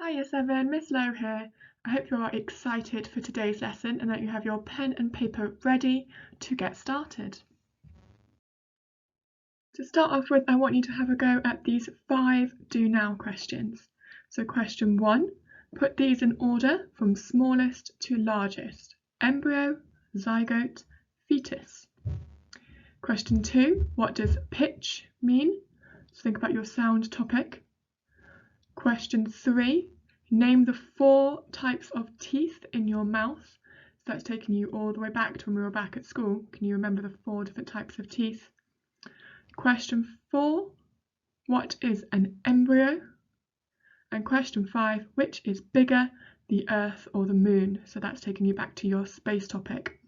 Hi Year 7, Miss Lowe here. I hope you are excited for today's lesson and that you have your pen and paper ready to get started. To start off with, I want you to have a go at these 5 do now questions. So question 1, put these in order from smallest to largest. Embryo, zygote, fetus. Question 2, what does pitch mean? So think about your sound topic. Question 3, name the 4 types of teeth in your mouth. So that's taking you all the way back to when we were back at school. Can you remember the 4 different types of teeth? Question 4, what is an embryo? And question 5, which is bigger, the Earth or the Moon? So that's taking you back to your space topic.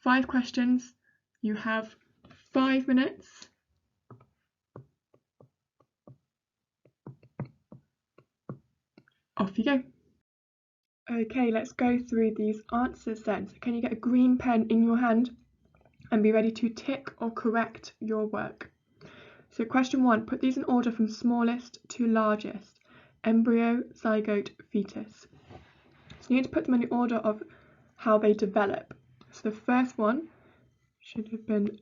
5 questions. You have 5 minutes. Off you go. Okay, let's go through these answers then. So can you get a green pen in your hand and be ready to tick or correct your work? So question 1, put these in order from smallest to largest. Embryo, zygote, fetus. So you need to put them in the order of how they develop. So the first one should have been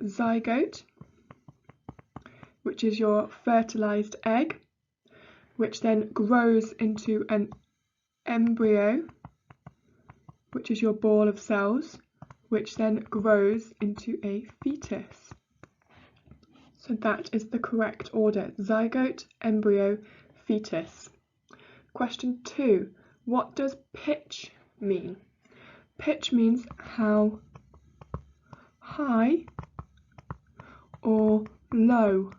zygote, which is your fertilized egg, which then grows into an embryo, which is your ball of cells, which then grows into a fetus. So that is the correct order: zygote, embryo, fetus. Question 2, what does pitch mean? Pitch means how high or low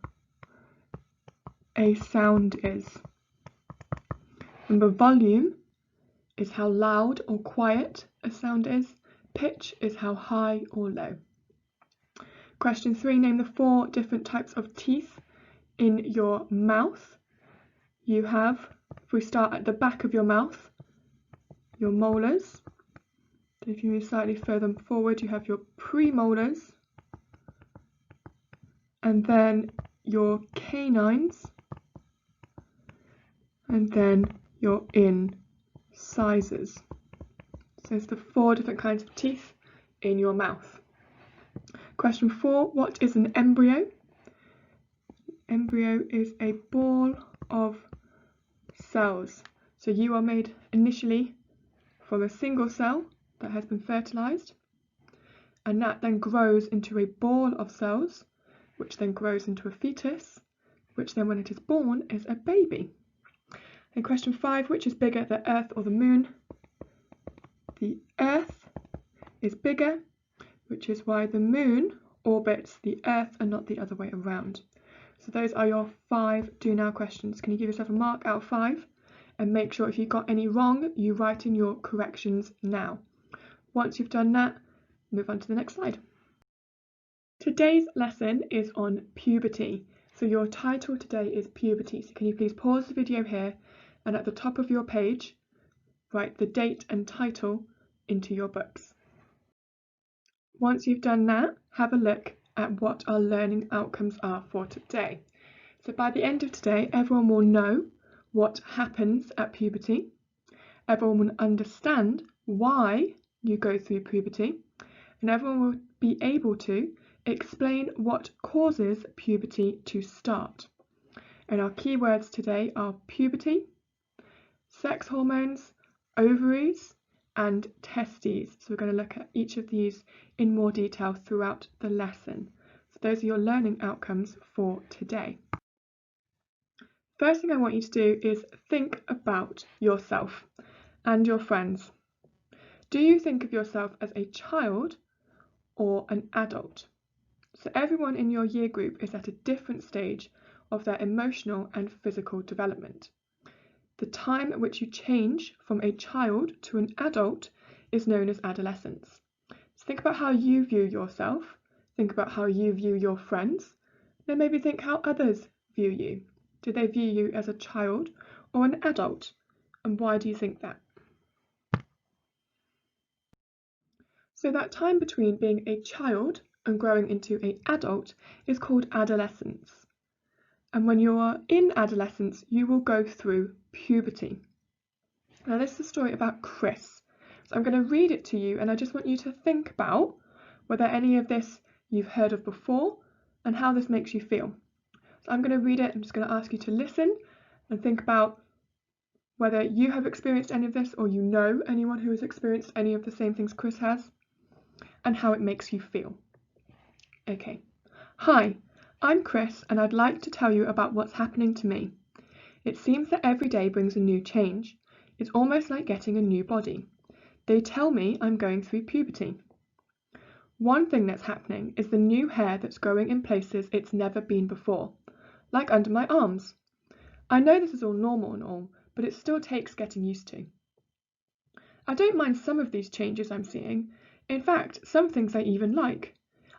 a sound is. Remember, volume is how loud or quiet a sound is. Pitch is how high or low. Question 3, name the 4 different types of teeth in your mouth. You have, if we start at the back of your mouth, your molars. If you move slightly further forward, you have your premolars, and then your canines, and then your incisors. So it's the 4 different kinds of teeth in your mouth. Question 4, what is an embryo? Embryo is a ball of cells. So you are made initially from a single cell that has been fertilized, and that then grows into a ball of cells, which then grows into a fetus, which then when it is born is a baby. And question 5, which is bigger, the Earth or the Moon? The Earth is bigger, which is why the Moon orbits the Earth and not the other way around. So those are your 5 do now questions. Can you give yourself a mark out of 5? And make sure if you got any wrong, you write in your corrections now. Once you've done that, move on to the next slide. Today's lesson is on puberty. So your title today is puberty. So can you please pause the video here, and at the top of your page, write the date and title into your books. Once you've done that, have a look at what our learning outcomes are for today. So by the end of today, everyone will know what happens at puberty. Everyone will understand why you go through puberty, and everyone will be able to explain what causes puberty to start. And our keywords today are puberty, sex hormones, ovaries, and testes. So we're going to look at each of these in more detail throughout the lesson. So those are your learning outcomes for today. First thing I want you to do is think about yourself and your friends. Do you think of yourself as a child or an adult? So everyone in your year group is at a different stage of their emotional and physical development. The time at which you change from a child to an adult is known as adolescence. So think about how you view yourself, think about how you view your friends, then maybe think how others view you. Do they view you as a child or an adult? And why do you think that? So that time between being a child and growing into an adult is called adolescence. And when you're in adolescence, you will go through puberty. Now, this is a story about Chris. So I'm going to read it to you, and I just want you to think about whether any of this you've heard of before and how this makes you feel. So I'm going to read it. I'm just going to ask you to listen and think about whether you have experienced any of this or you know anyone who has experienced any of the same things Chris has, and how it makes you feel. Okay. Hi, I'm Chris, and I'd like to tell you about what's happening to me. It seems that every day brings a new change. It's almost like getting a new body. They tell me I'm going through puberty. One thing that's happening is the new hair that's growing in places it's never been before, like under my arms. I know this is all normal and all, but it still takes getting used to. I don't mind some of these changes I'm seeing. In fact, some things I even like.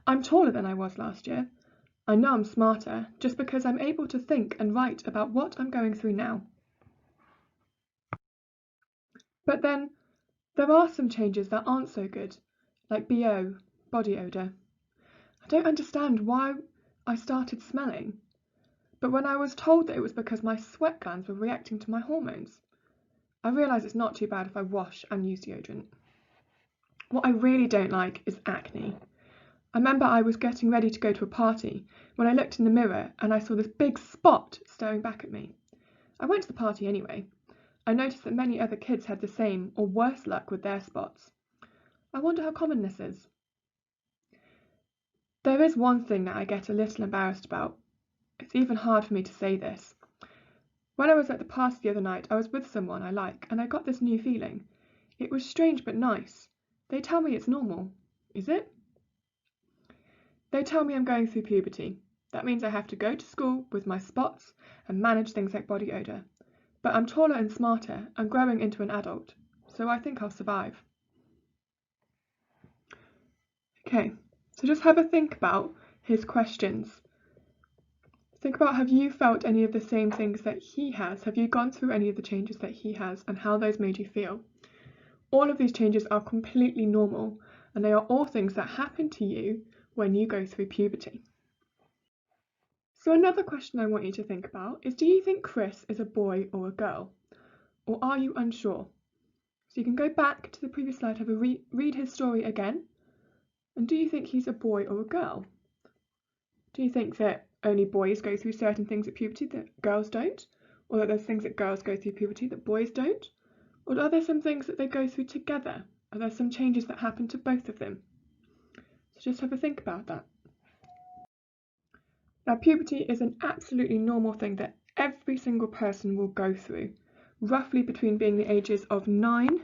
I'm taller than I was last year. I know I'm smarter just because I'm able to think and write about what I'm going through now. But then, there are some changes that aren't so good, like BO, body odour. I don't understand why I started smelling, but when I was told that it was because my sweat glands were reacting to my hormones, I realise it's not too bad if I wash and use deodorant. What I really don't like is acne. I remember I was getting ready to go to a party when I looked in the mirror and I saw this big spot staring back at me. I went to the party anyway. I noticed that many other kids had the same or worse luck with their spots. I wonder how common this is. There is one thing that I get a little embarrassed about. It's even hard for me to say this. When I was at the party the other night, I was with someone I like and I got this new feeling. It was strange but nice. They tell me it's normal. Is it? They tell me I'm going through puberty. That means I have to go to school with my spots and manage things like body odour. But I'm taller and smarter and growing into an adult, so I think I'll survive. Okay, so just have a think about his questions. Think about, have you felt any of the same things that he has? Have you gone through any of the changes that he has and how those made you feel? All of these changes are completely normal, and they are all things that happen to you when you go through puberty. So another question I want you to think about is, do you think Chris is a boy or a girl? Or are you unsure? So you can go back to the previous slide, have a read his story again. And do you think he's a boy or a girl? Do you think that only boys go through certain things at puberty that girls don't? Or that there's things that girls go through puberty that boys don't? Or are there some things that they go through together? Are there some changes that happen to both of them? So just have a think about that. Now, puberty is an absolutely normal thing that every single person will go through, roughly between being the ages of 9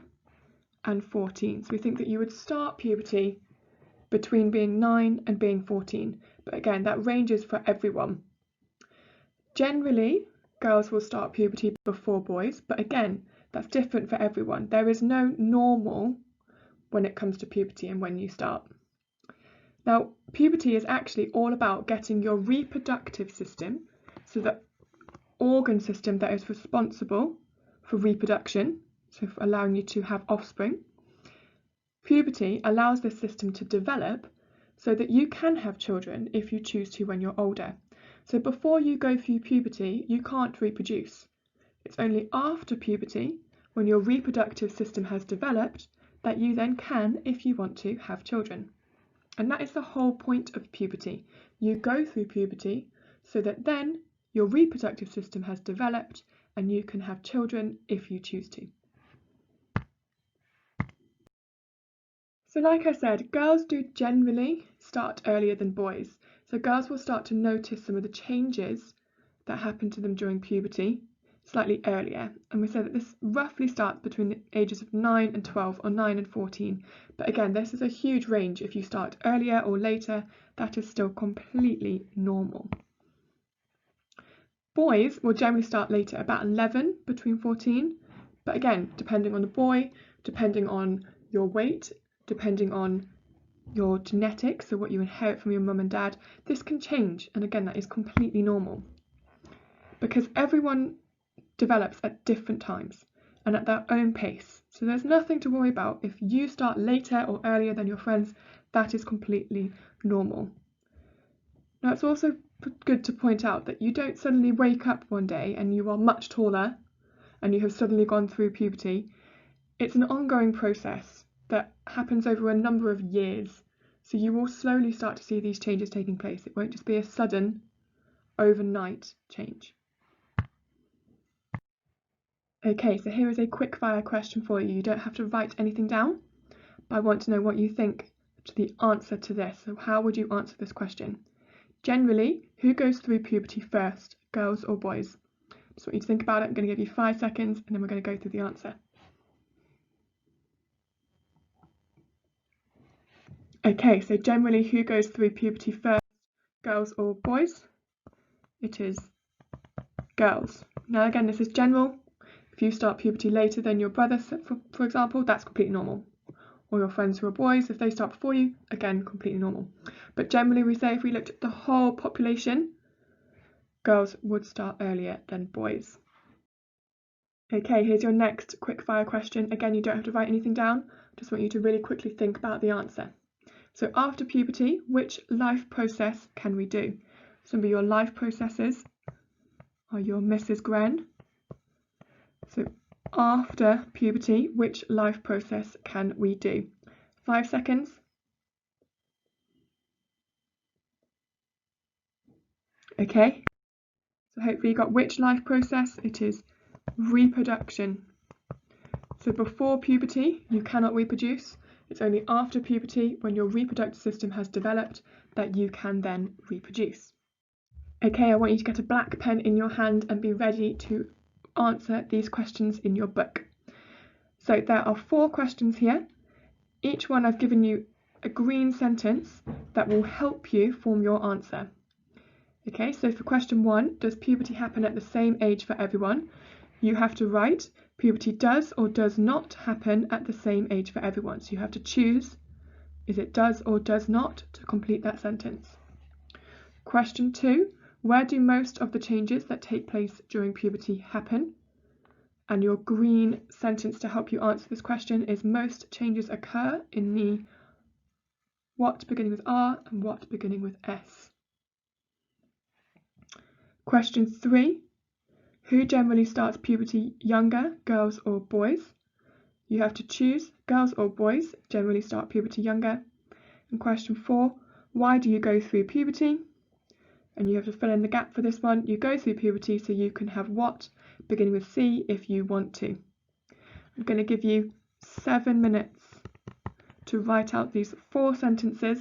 and 14. So we think that you would start puberty between being 9 and being 14. But again, that ranges for everyone. Generally, girls will start puberty before boys, but again, that's different for everyone. There is no normal when it comes to puberty and when you start. Now, puberty is actually all about getting your reproductive system, so the organ system that is responsible for reproduction, so for allowing you to have offspring. Puberty allows this system to develop so that you can have children if you choose to when you're older. So before you go through puberty, you can't reproduce. It's only after puberty, when your reproductive system has developed, that you then can, if you want to, have children. And that is the whole point of puberty. You go through puberty so that then your reproductive system has developed and you can have children if you choose to. So like I said, girls do generally start earlier than boys. So girls will start to notice some of the changes that happen to them during puberty slightly earlier. And we say that this roughly starts between the ages of 9 and 12 or 9 and 14. But again, this is a huge range. If you start earlier or later, that is still completely normal. Boys will generally start later, about 11, between 14. But again, depending on the boy, depending on your weight, depending on your genetics, so what you inherit from your mum and dad, this can change. And again, that is completely normal. Because everyone develops at different times and at their own pace. So there's nothing to worry about. If you start later or earlier than your friends, that is completely normal. Now, it's also good to point out that you don't suddenly wake up one day and you are much taller and you have suddenly gone through puberty. It's an ongoing process that happens over a number of years. So you will slowly start to see these changes taking place. It won't just be a sudden, overnight change. Okay, so here is a quick fire question for you. You don't have to write anything down, but I want to know what you think to the answer to this. So how would you answer this question? Generally, who goes through puberty first, girls or boys? Just want you to think about it. I'm going to give you 5 seconds and then we're going to go through the answer. Okay, so generally who goes through puberty first, girls or boys? It is girls. Now again, this is general. If you start puberty later than your brother, for example, that's completely normal. Or your friends who are boys, if they start before you, again, completely normal. But generally we say if we looked at the whole population, girls would start earlier than boys. Okay, here's your next quick fire question. Again, you don't have to write anything down. Just want you to really quickly think about the answer. So after puberty, which life process can we do? Some of your life processes are your Mrs. Gren. So after puberty, which life process can we do? 5 seconds. Okay, so hopefully you got which life process. It is reproduction. So before puberty, you cannot reproduce. It's only after puberty, when your reproductive system has developed, that you can then reproduce. Okay, I want you to get a black pen in your hand and be ready to answer these questions in your book. So there are 4 questions here. Each one I've given you a green sentence that will help you form your answer. Okay, so for question 1, does puberty happen at the same age for everyone? You have to write puberty does or does not happen at the same age for everyone. So you have to choose, is it does or does not, to complete that sentence. Question 2, where do most of the changes that take place during puberty happen? And your green sentence to help you answer this question is most changes occur in the what beginning with R and what beginning with S. Question 3, who generally starts puberty younger, girls or boys? You have to choose girls or boys generally start puberty younger. And question 4, why do you go through puberty? And you have to fill in the gap for this one. You go through puberty so you can have what beginning with C if you want to. I'm going to give you 7 minutes to write out these 4 sentences.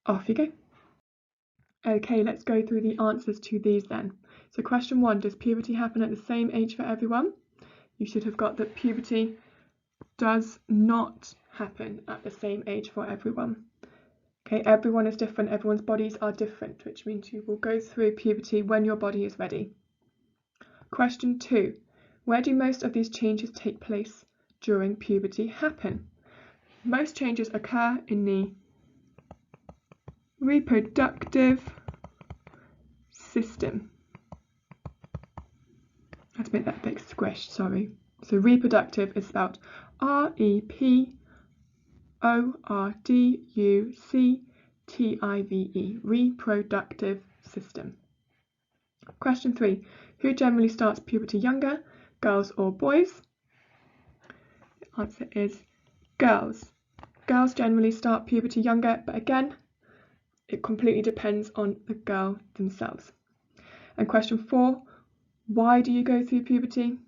Off you go. Okay, let's go through the answers to these then. So question 1, does puberty happen at the same age for everyone? You should have got that puberty does not happen at the same age for everyone. Okay, everyone is different, everyone's bodies are different, which means you will go through puberty when your body is ready. Question 2, where do most of these changes take place during puberty happen? Most changes occur in the reproductive system. I have to make that big squish, sorry. So reproductive is spelled R-E-P-O-R-D-U-C-T-I-V-E, reproductive system. Question 3, who generally starts puberty younger, girls or boys? The answer is girls. Girls generally start puberty younger, but again, it completely depends on the girl themselves. And question 4, why do you go through puberty?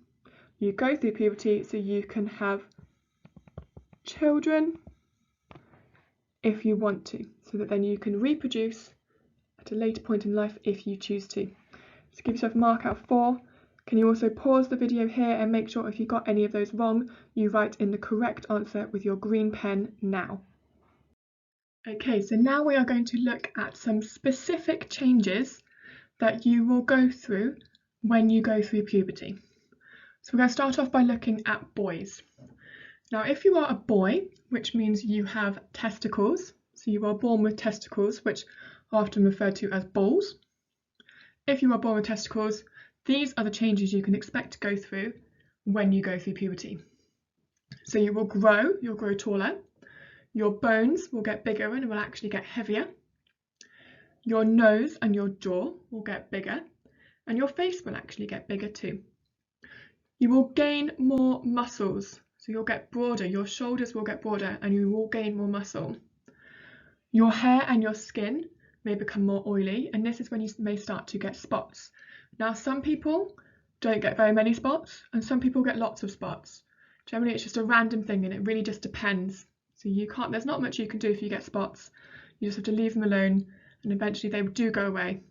You go through puberty so you can have children if you want to, so that then you can reproduce at a later point in life if you choose to. So give yourself a mark out of 4. Can you also pause the video here and make sure if you got any of those wrong, you write in the correct answer with your green pen now. Okay, so now we are going to look at some specific changes that you will go through when you go through puberty. So we're going to start off by looking at boys. Now, if you are a boy, which means you have testicles, so you are born with testicles, which are often referred to as balls. If you are born with testicles, these are the changes you can expect to go through when you go through puberty. So you will grow, you'll grow taller, your bones will get bigger and will actually get heavier. Your nose and your jaw will get bigger, and your face will actually get bigger too. You will gain more muscles, so you'll get broader, your shoulders will get broader, and you will gain more muscle. Your hair and your skin may become more oily, and this is when you may start to get spots. Now, some people don't get very many spots, and some people get lots of spots. Generally, it's just a random thing, and it really just depends. So there's not much you can do if you get spots. You just have to leave them alone, and eventually they do go away.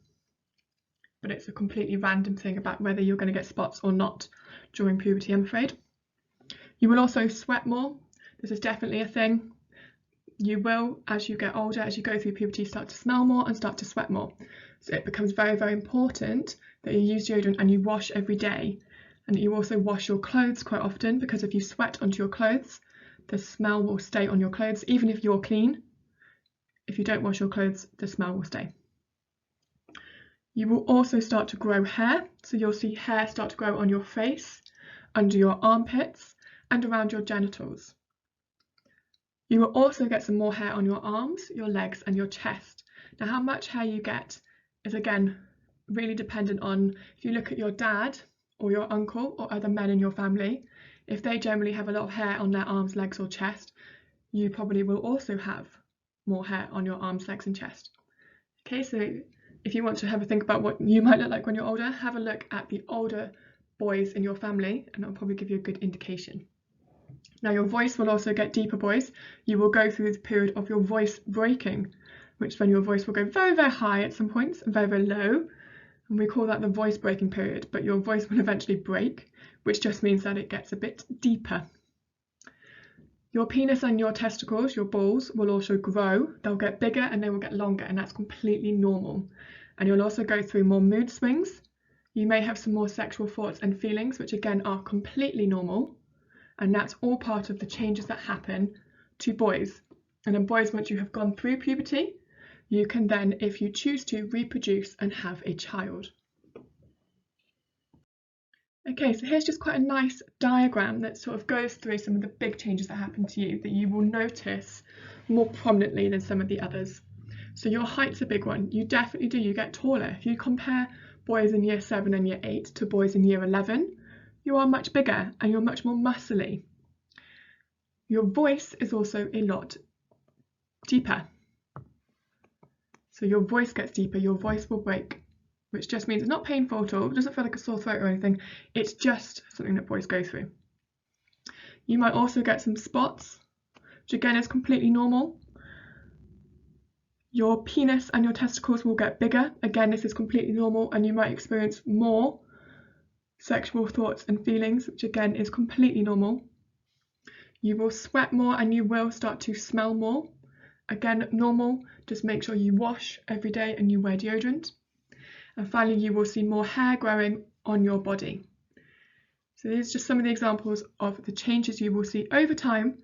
But it's a completely random thing about whether you're going to get spots or not during puberty, I'm afraid. You will also sweat more. This is definitely a thing. You will, as you get older, as you go through puberty, start to smell more and start to sweat more. So it becomes very, very important that you use deodorant and you wash every day, and that you also wash your clothes quite often, because if you sweat onto your clothes, the smell will stay on your clothes, even if you're clean. If you don't wash your clothes, the smell will stay. You will also start to grow hair, so you'll see hair start to grow on your face, under your armpits, and around your genitals. You will also get some more hair on your arms, your legs, and your chest. Now, how much hair you get is, again, really dependent on, if you look at your dad or your uncle or other men in your family, if they generally have a lot of hair on their arms, legs, or chest, you probably will also have more hair on your arms, legs, and chest. Okay, so if you want to have a think about what you might look like when you're older, have a look at the older boys in your family, and it'll probably give you a good indication. Now, your voice will also get deeper, boys. You will go through the period of your voice breaking, which is when your voice will go very, very high at some points and very, very low. And we call that the voice breaking period, but your voice will eventually break, which just means that it gets a bit deeper. Your penis and your testicles, your balls, will also grow. They'll get bigger and they will get longer, and that's completely normal. And you'll also go through more mood swings. You may have some more sexual thoughts and feelings, which again are completely normal. And that's all part of the changes that happen to boys. And then boys, once you have gone through puberty, you can then, if you choose to, reproduce and have a child. Okay, so here's just quite a nice diagram that sort of goes through some of the big changes that happen to you that you will notice more prominently than some of the others. So your height's a big one. You definitely do, you get taller. If you compare boys in year 7 and year 8 to boys in year 11, you are much bigger and you're much more muscly. Your voice is also a lot deeper. So your voice gets deeper, your voice will break, which just means it's not painful at all, it doesn't feel like a sore throat or anything, it's just something that boys go through. You might also get some spots, which again is completely normal. Your penis and your testicles will get bigger, again this is completely normal, and you might experience more sexual thoughts and feelings, which again is completely normal. You will sweat more and you will start to smell more. Again, normal, just make sure you wash every day and you wear deodorant. And finally, you will see more hair growing on your body. So these are just some of the examples of the changes you will see over time.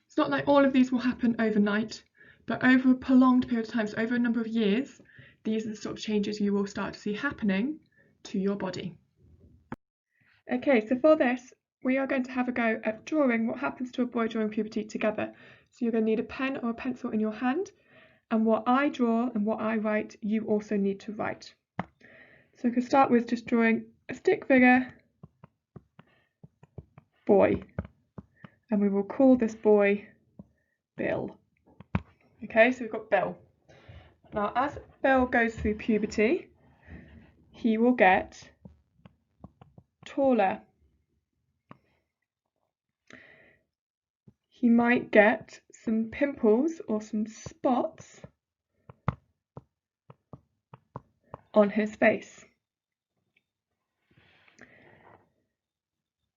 It's not like all of these will happen overnight, but over a prolonged period of time, so over a number of years, these are the sort of changes you will start to see happening to your body. Okay, so for this, we are going to have a go at drawing what happens to a boy during puberty together. So you're going to need a pen or a pencil in your hand, and what I draw and what I write, you also need to write. So we can start with just drawing a stick figure, boy, and we will call this boy Bill. Okay, so we've got Bill. Now, as Bill goes through puberty, he will get taller. He might get some pimples or some spots on his face.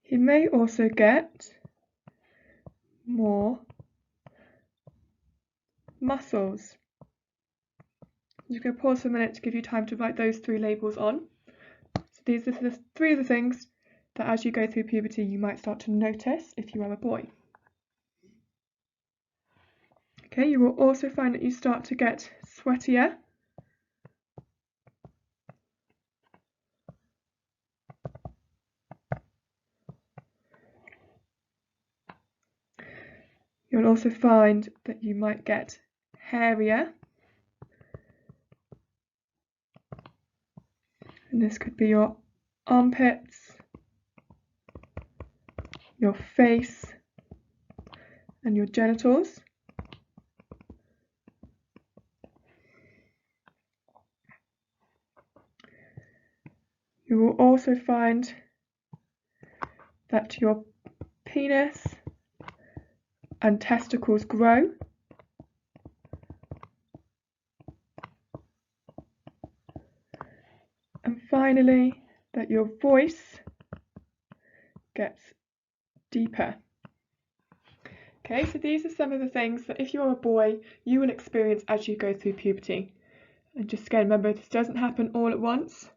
He may also get more muscles. I'm just going to pause for a minute to give you time to write those 3 labels on. So these are the 3 of the things that as you go through puberty you might start to notice if you are a boy. Okay, you will also find that you start to get sweatier. You'll also find that you might get hairier. this could be your armpits, your face, and your genitals. You will also find that your penis and testicles grow. And finally, that your voice gets deeper. Okay, so these are some of the things that if you're a boy, you will experience as you go through puberty. And just again, remember, this doesn't happen all at once.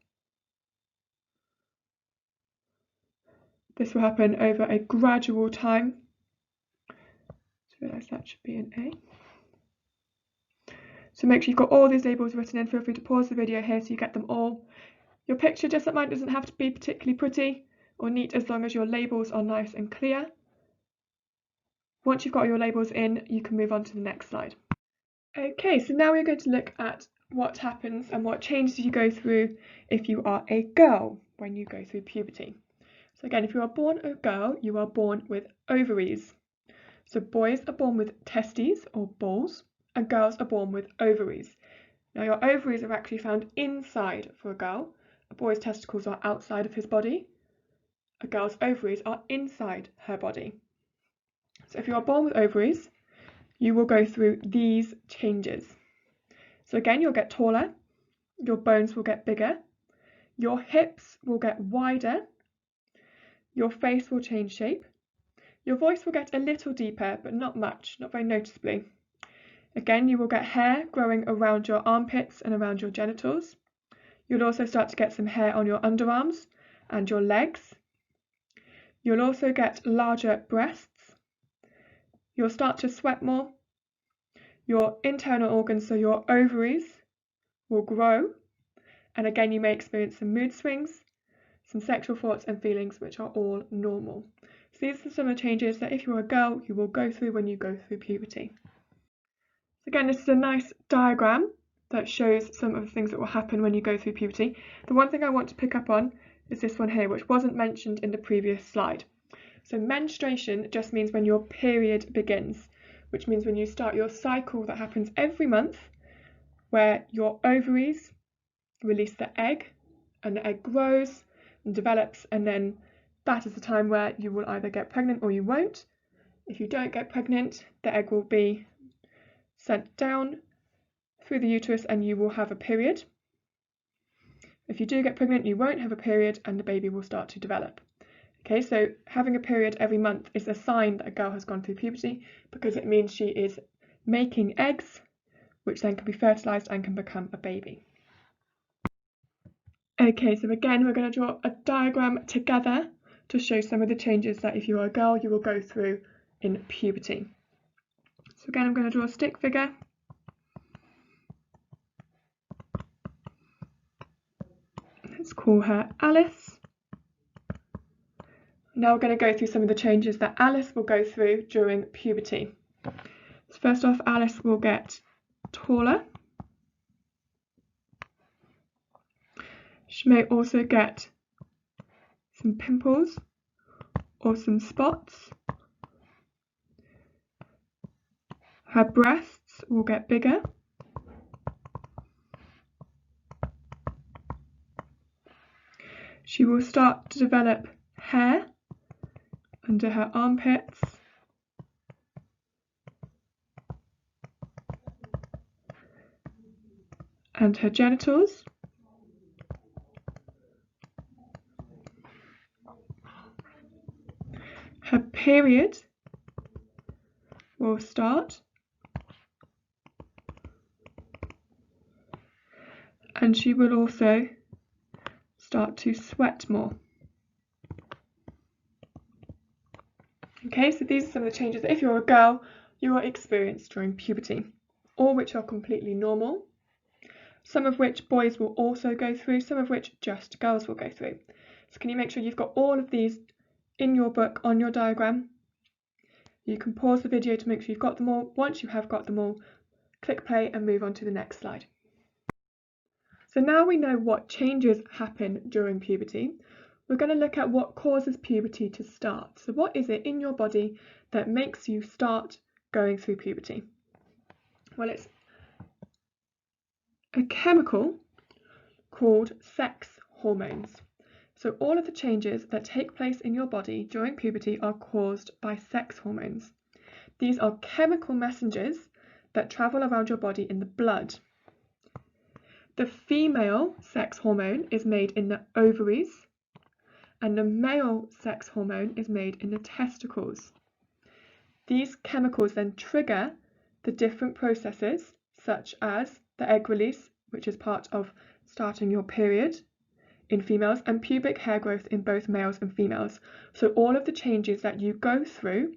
This will happen over a gradual time. Just realise that should be an A. So make sure you've got all these labels written in. Feel free to pause the video here so you get them all. Your picture, just like mine, doesn't have to be particularly pretty or neat as long as your labels are nice and clear. Once you've got your labels in, you can move on to the next slide. Okay, so now we're going to look at what happens and what changes you go through if you are a girl when you go through puberty. So again, if you are born a girl, you are born with ovaries. So boys are born with testes or balls, and girls are born with ovaries. Now your ovaries are actually found inside for a girl. A boy's testicles are outside of his body. A girl's ovaries are inside her body. So if you are born with ovaries, you will go through these changes. So again, you'll get taller, your bones will get bigger, your hips will get wider, your face will change shape, your voice will get a little deeper, but not much, not very noticeably. Again, you will get hair growing around your armpits and around your genitals. You'll also start to get some hair on your underarms and your legs. You'll also get larger breasts. You'll start to sweat more. Your internal organs, so your ovaries, will grow. And again, you may experience some mood swings, some sexual thoughts and feelings, which are all normal. So these are some of the changes that if you're a girl, you will go through when you go through puberty. So again, this is a nice diagram that shows some of the things that will happen when you go through puberty. The one thing I want to pick up on is this one here, which wasn't mentioned in the previous slide. So menstruation just means when your period begins, which means when you start your cycle that happens every month, where your ovaries release the egg, and the egg grows and develops, and then that is the time where you will either get pregnant or you won't. If you don't get pregnant, the egg will be sent down through the uterus and you will have a period. If you do get pregnant, you won't have a period and the baby will start to develop. Okay, so having a period every month is a sign that a girl has gone through puberty, because it means she is making eggs, which then can be fertilized and can become a baby. Okay, so again, we're going to draw a diagram together to show some of the changes that if you are a girl, you will go through in puberty. So again, I'm going to draw a stick figure. Let's call her Alice. Now we're going to go through some of the changes that Alice will go through during puberty. So first off, Alice will get taller. She may also get some pimples or some spots. Her breasts will get bigger. She will start to develop hair under her armpits. And her genitals. Her period will start. And she will also start to sweat more. Okay, so these are some of the changes that if you're a girl, you will experience during puberty, all which are completely normal, some of which boys will also go through, some of which just girls will go through. So can you make sure you've got all of these in your book on your diagram? You can pause the video to make sure you've got them all. Once you have got them all, click play and move on to the next slide. So now we know what changes happen during puberty. We're going to look at what causes puberty to start. So what is it in your body that makes you start going through puberty? Well, it's a chemical called sex hormones. So all of the changes that take place in your body during puberty are caused by sex hormones. These are chemical messengers that travel around your body in the blood. The female sex hormone is made in the ovaries, and the male sex hormone is made in the testicles. These chemicals then trigger the different processes, such as the egg release, which is part of starting your period in females, and pubic hair growth in both males and females. So all of the changes that you go through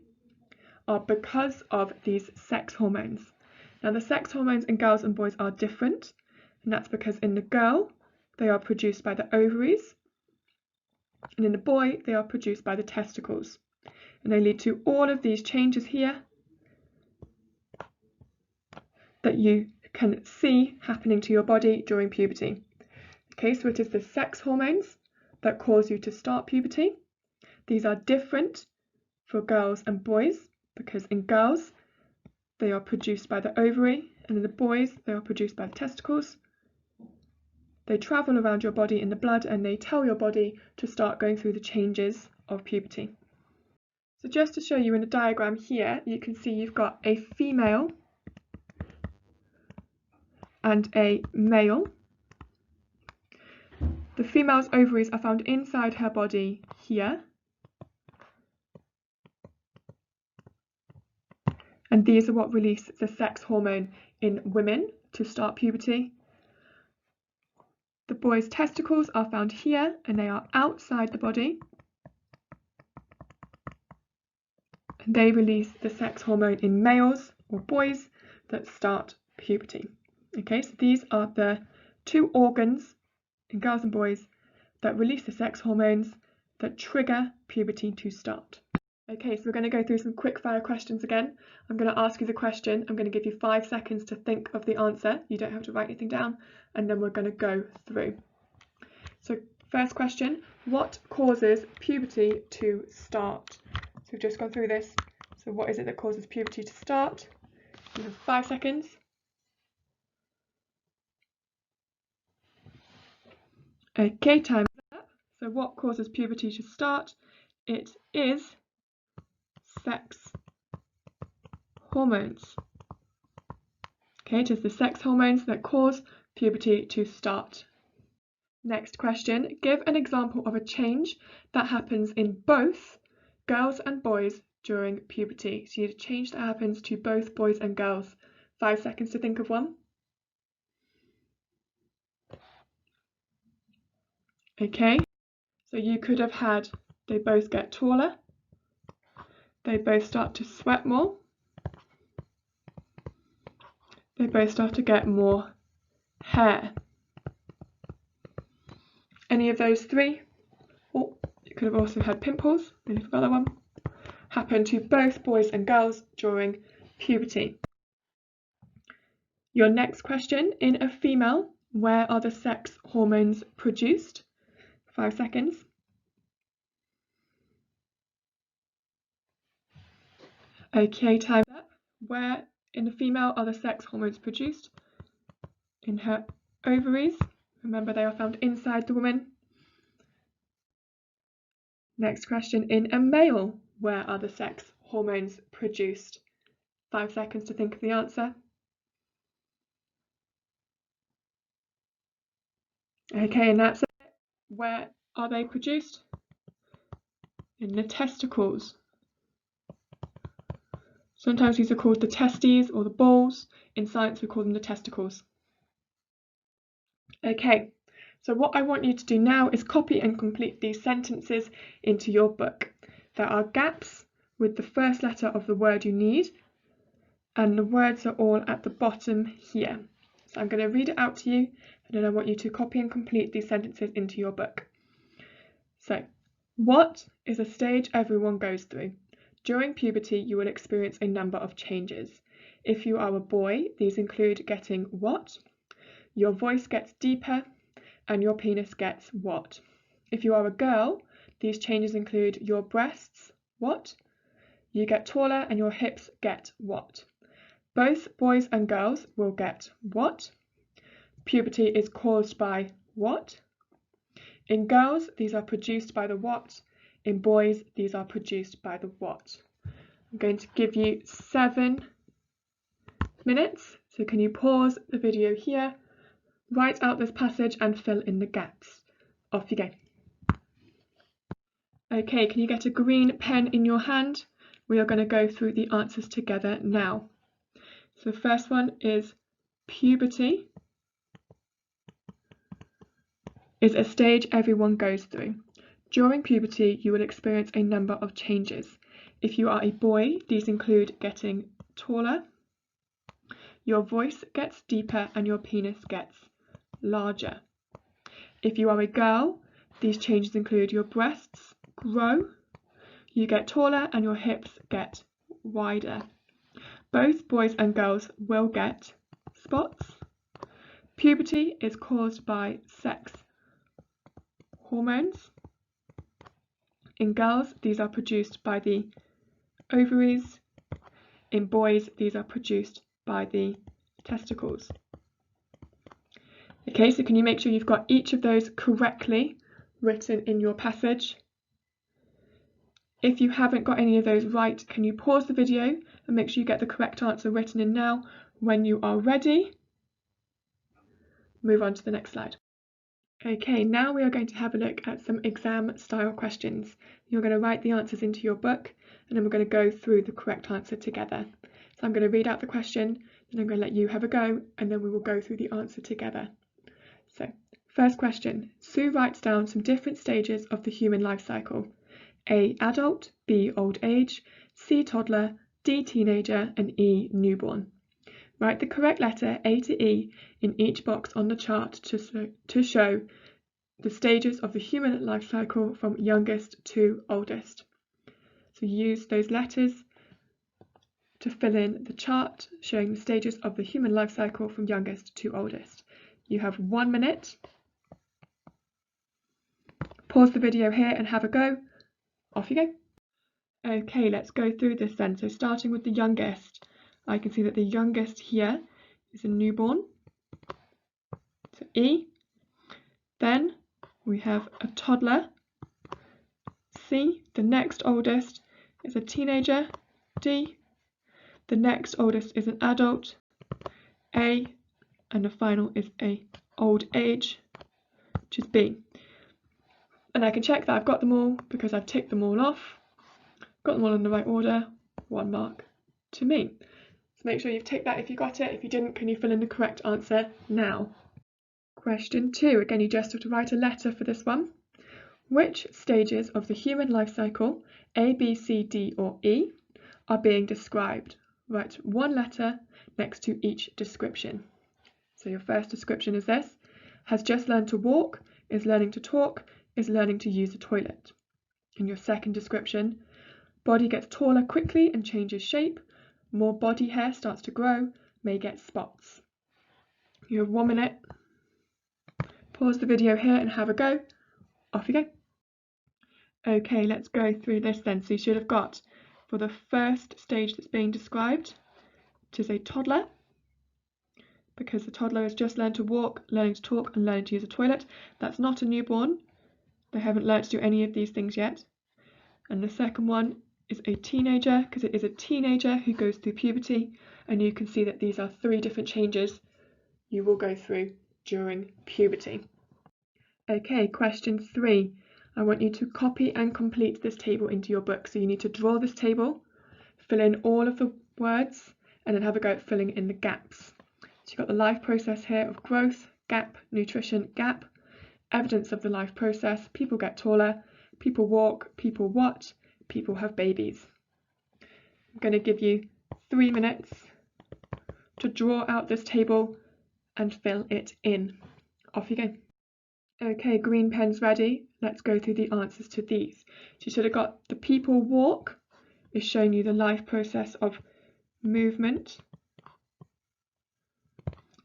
are because of these sex hormones. Now the sex hormones in girls and boys are different, and that's because in the girl they are produced by the ovaries, and in the boy they are produced by the testicles, and they lead to all of these changes here that you can see happening to your body during puberty. Okay, so it is the sex hormones that cause you to start puberty. These are different for girls and boys because in girls they are produced by the ovary, and in the boys they are produced by the testicles. They travel around your body in the blood, and they tell your body to start going through the changes of puberty. So just to show you in a diagram here, you can see you've got a female and a male. The female's ovaries are found inside her body here, and these are what release the sex hormone in women to start puberty. The boy's testicles are found here, and they are outside the body, and they release the sex hormone in males or boys that start puberty. Okay, so these are the two organs in girls and boys that release the sex hormones that trigger puberty to start. Okay, so we're going to go through some quick fire questions again. I'm going to ask you the question. I'm going to give you 5 seconds to think of the answer. You don't have to write anything down, and then we're going to go through. So first question, what causes puberty to start? So we've just gone through this. So what is it that causes puberty to start? You have 5 seconds. Okay, time is up. So what causes puberty to start? It is sex hormones. Okay, it is the sex hormones that cause puberty to start. Next question, give an example of a change that happens in both girls and boys during puberty. So you have a change that happens to both boys and girls. 5 seconds to think of one. Okay, so you could have had, they both get taller, they both start to sweat more, they both start to get more hair. Any of those 3, or you could have also had pimples, maybe another one, happen to both boys and girls during puberty. Your next question, in a female, where are the sex hormones produced? 5 seconds. Okay, time's up. Where in the female are the sex hormones produced? In her ovaries. Remember, they are found inside the woman. Next question, in a male, where are the sex hormones produced? 5 seconds to think of the answer. Okay, and that's it. Where are they produced? In the testicles. Sometimes these are called the testes or the balls. In science, we call them the testicles. Okay, so what I want you to do now is copy and complete these sentences into your book. There are gaps with the first letter of the word you need, and the words are all at the bottom here. So I'm going to read it out to you, and then I want you to copy and complete these sentences into your book. So, what is a stage everyone goes through? During puberty, you will experience a number of changes. If you are a boy, these include getting what? your voice gets deeper, and your penis gets what? If you are a girl, these changes include your breasts, what? You get taller and your hips get what? Both boys and girls will get what? Puberty is caused by what? In girls, these are produced by the what? In boys, these are produced by the what? I'm going to give you 7 minutes. So can you pause the video here, write out this passage and fill in the gaps? Off you go. Okay, can you get a green pen in your hand? We are going to go through the answers together now. So the first one is puberty is a stage everyone goes through. During puberty, you will experience a number of changes. If you are a boy, these include getting taller, your voice gets deeper and your penis gets larger. If you are a girl, these changes include your breasts grow, you get taller and your hips get wider. Both boys and girls will get spots. Puberty is caused by sex hormones. In girls, these are produced by the ovaries. In boys, these are produced by the testicles. Okay, so can you make sure you've got each of those correctly written in your passage? If you haven't got any of those right, can you pause the video and make sure you get the correct answer written in now? When you are ready, move on to the next slide. Okay, now we are going to have a look at some exam style questions. You're going to write the answers into your book and then we're going to go through the correct answer together. So I'm going to read out the question, then I'm going to let you have a go and then we will go through the answer together. So, first question. Sue writes down some different stages of the human life cycle. A, adult, B, old age, C, toddler, D, teenager, and E, newborn. Write the correct letter A to E in each box on the chart to show the stages of the human life cycle from youngest to oldest. So use those letters to fill in the chart showing the stages of the human life cycle from youngest to oldest. You have 1 minute. Pause the video here and have a go. Off you go. Okay, let's go through this then. So starting with the youngest, I can see that the youngest here is a newborn. So E. Then we have a toddler. C. The next oldest is a teenager. D. The next oldest is an adult. A. And the final is a old age, which is B. And I can check that I've got them all because I've ticked them all off. Got them all in the right order. 1 mark to me. So make sure you've ticked that if you got it. If you didn't, can you fill in the correct answer now? Question 2. Again, you just have to write a letter for this one. Which stages of the human life cycle, A, B, C, D, or E, are being described? Write 1 letter next to each description. So your first description is this. Has just learned to walk, is learning to talk, is learning to use the toilet. In your second description, body gets taller quickly and changes shape, more body hair starts to grow, may get spots. You have 1 minute. Pause the video here and have a go. Off you go. Okay, let's go through this then. So you should have got, for the first stage that's being described, it is a toddler, because the toddler has just learned to walk, learning to talk, and learning to use a toilet. That's not a newborn. They haven't learned to do any of these things yet. And the second one is a teenager, because it is a teenager who goes through puberty, and you can see that these are 3 different changes you will go through during puberty. Okay, question 3. I want you to copy and complete this table into your book. So you need to draw this table, fill in all of the words, and then have a go at filling in the gaps. So you've got the life process here of growth, gap, nutrition, gap, evidence of the life process, people get taller, people walk, people what, people have babies. I'm going to give you 3 minutes to draw out this table and fill it in. Off you go. Okay, green pen's ready. Let's go through the answers to these. So you should have got the people walk is showing you the life process of movement.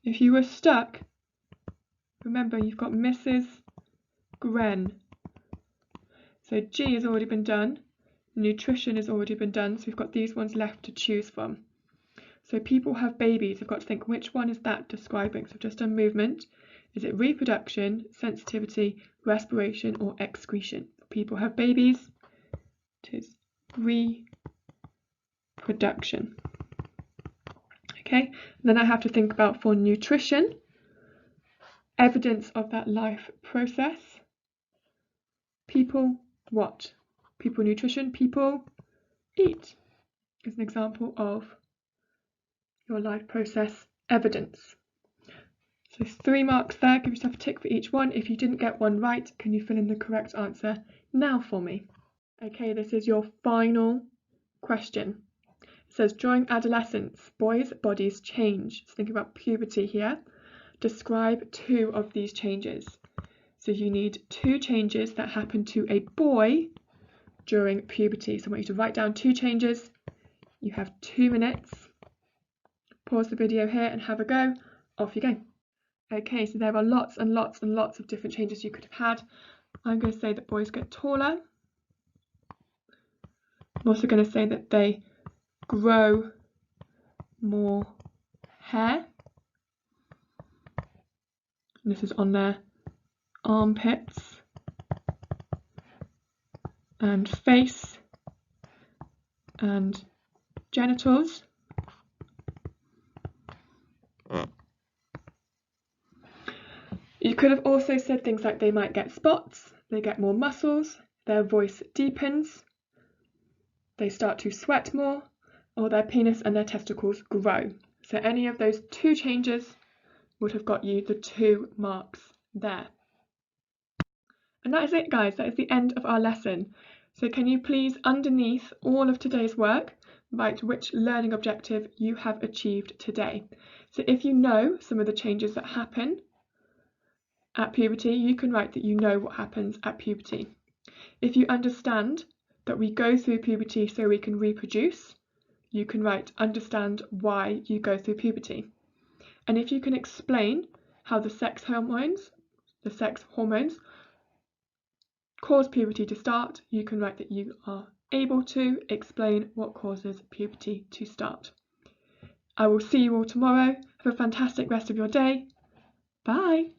If you were stuck, Remember, you've got Mrs. Gren. So G has already been done. Nutrition has already been done. So we've got these ones left to choose from. So people have babies. I've got to think, which one is that describing? So I've just done movement. Is it reproduction, sensitivity, respiration, or excretion? People have babies. It is reproduction. Okay, and then I have to think about for nutrition, evidence of that life process. People what? People nutrition, people eat is an example of your life process evidence. So 3 marks there, give yourself a tick for each one. If you didn't get one right, can you fill in the correct answer now for me? Okay, this is your final question. It says, during adolescence, boys' bodies change. So think about puberty here. Describe 2 of these changes. So you need 2 changes that happen to a boy during puberty. So I want you to write down 2 changes. You have 2 minutes. Pause the video here and have a go. Off you go. Okay, so there are lots and lots and lots of different changes you could have had. I'm going to say that boys get taller. I'm also going to say that they grow more hair. And this is on their armpits and face and genitals. You could have also said things like they might get spots, they get more muscles, their voice deepens, they start to sweat more, or their penis and their testicles grow. So any of those 2 changes would have got you the 2 marks there. And that is it, guys. That is the end of our lesson. So can you please, underneath all of today's work, write which learning objective you have achieved today. So if you know some of the changes that happen at puberty, you can write that you know what happens at puberty. If you understand that we go through puberty so we can reproduce, you can write understand why you go through puberty. And if you can explain how the sex hormones cause puberty to start, you can write that you are able to explain what causes puberty to start. I will see you all tomorrow. Have a fantastic rest of your day. Bye.